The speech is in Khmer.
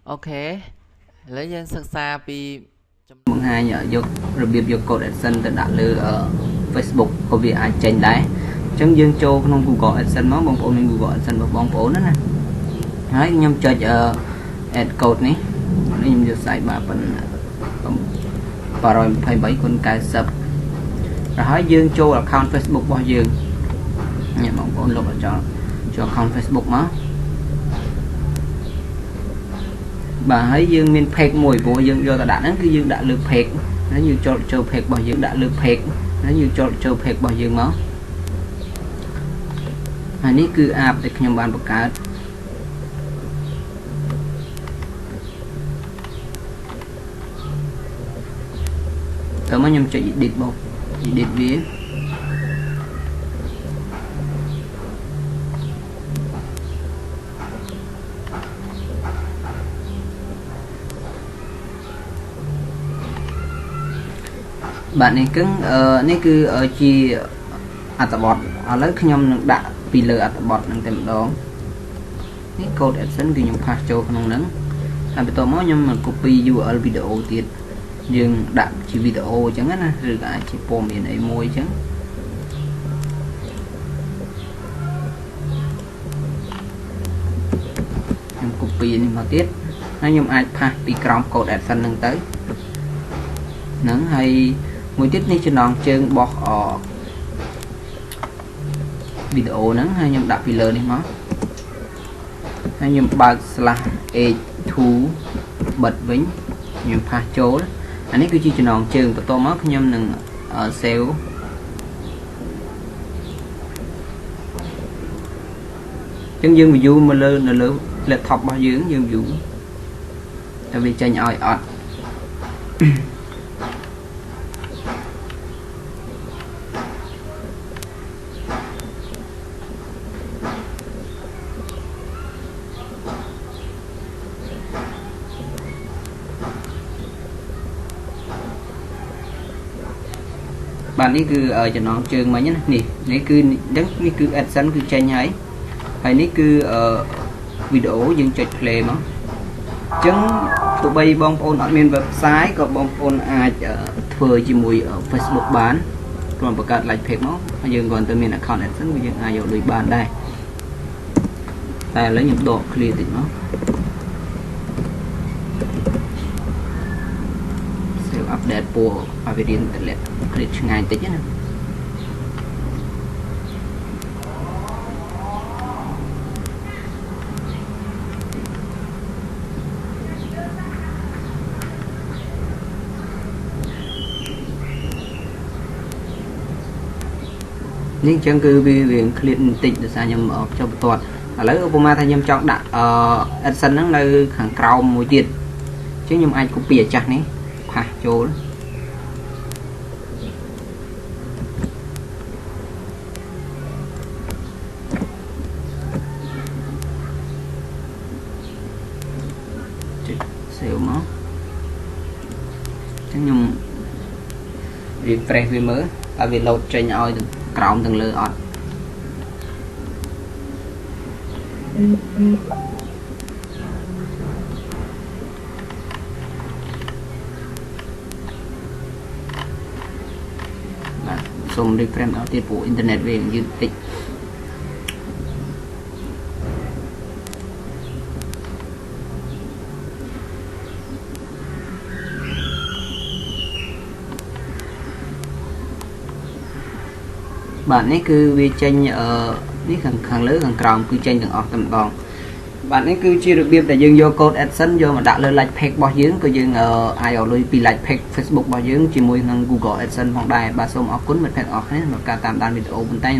Ok, lấy dân sắc xa vì mừng hai nhờ vôរបៀបយក code AdSense ទៅដាក់លើ Facebook ក៏វាអាចចេញដែរអញ្ចឹងយើងចូលក្នុង Google AdSense មកបងប្អូនមាន Google AdSense របស់បងប្អូនណាហើយខ្ញុំចុច add code នេះខ្ញុំយក size បាទប៉ុណ្ណា323គុណ90rồiហើយយើងចូល account Facebook របស់យើងនេះបងប្អូនលុបចូល account Facebook មកបាទហើយយើងមាន page មួយព្រោះយើងយកទៅដាក់ហ្នឹងគឺយើងដាក់លើ page ហើយយើងចូល page របស់យើងដាក់លើ page ហើយយើងចូល page របស់យើងមកហើយនេះគឺ app ដែលខ្ញុំបានបង្កើតតើមកខ្ញុំចុច edit បោក edit វាបាទនេះគឺជាអត្ថបទឥឡូវខ្ញុំនឹងដាក់ពីលើអត្ថបទនឹងតែម្ដងនេះ code AdSense គឺខ្ញុំផាសចូលក្នុងហ្នឹងហើយបន្ទាប់មកខ្ញុំនឹង copy URL វីដេអូទៀតយើងដាក់ជាវីដេអូអញ្ចឹងណាឬក៏អាចជាព័ត៌មានអីមួយអញ្ចឹងខ្ញុំ copy នេះមកទៀតហើយខ្ញុំអាចផាសពីក្រោម code AdSense ហ្នឹងទៅហ្នឹងហើយមួយទៀតនេះចំណងជើងរបស់វីដេអូហ្នឹងហើយខ្ញុំដាក់ពីលើនេះមកហើយខ្ញុំបើក /h2 បិទវិញខ្ញុំផាសចូលអានេះគឺជាចំណងជើងបន្ទាប់មកខ្ញុំនឹង save អញ្ចឹងយើង view មកលើនៅលើ laptop របស់យើង view តែវាចេញឲ្យអត់បាទនេះគឺចំណងជើងមិញណានេះគឺនេះគឺ AdSense គឺចេញហើយនេះគឺវីដេអូយើងចុច play មកអញ្ចឹងទោះបីបងប្អូនអត់មាន website ក៏បងប្អូនអាចធ្វើជាមួយ Facebook បានគ្រាន់បង្កើត like page មកហើយយើងគ្រាន់តែមាន account AdSense គឺយើងអាចយកលុយបានដែរតែឥឡូវខ្ញុំដក clear តិចមកupdate ពណ៌ឲ្យវារៀនតម្លាក់គ្លៀតឆ្ងាយតិចណានេះអញ្ចឹងគឺវារៀងឃ្លាតបន្តិចដោយសារខ្ញុំចុះបន្ទាត់ឥឡូវឧបមាថាខ្ញុំចង់ដាក់ AdSense ហ្នឹងនៅខាងក្រោមមួយទៀតអញ្ចឹងខ្ញុំអាច copy អាចាស់នេះផាសចូលចុច save មកអញ្ចឹងខ្ញុំ refresh វាមើលតើវា load ចេញឲ្យក្រោមទាំងលើអត់សូម refresh មកទៀតព្រោះអ៊ីនធឺណិតវាយឺតតិចបាទនេះគឺវាចេញនេះខាងលើខាងក្រោមគឺចេញទាំងអស់តែម្ដងបាទនេះគឺជារបៀបដែលយើងយក code AdSense យកមកដាក់លើ like page របស់យើងក៏យើងអាចឲ្យលុយពី like page Facebook របស់យើងជាមួយនឹង Google AdSense ផងដែរបាទសូមអរគុណមិត្តភក្តិអរគ្នាសម្រាប់ការតាមដានវីដេអូប៉ុន្តែ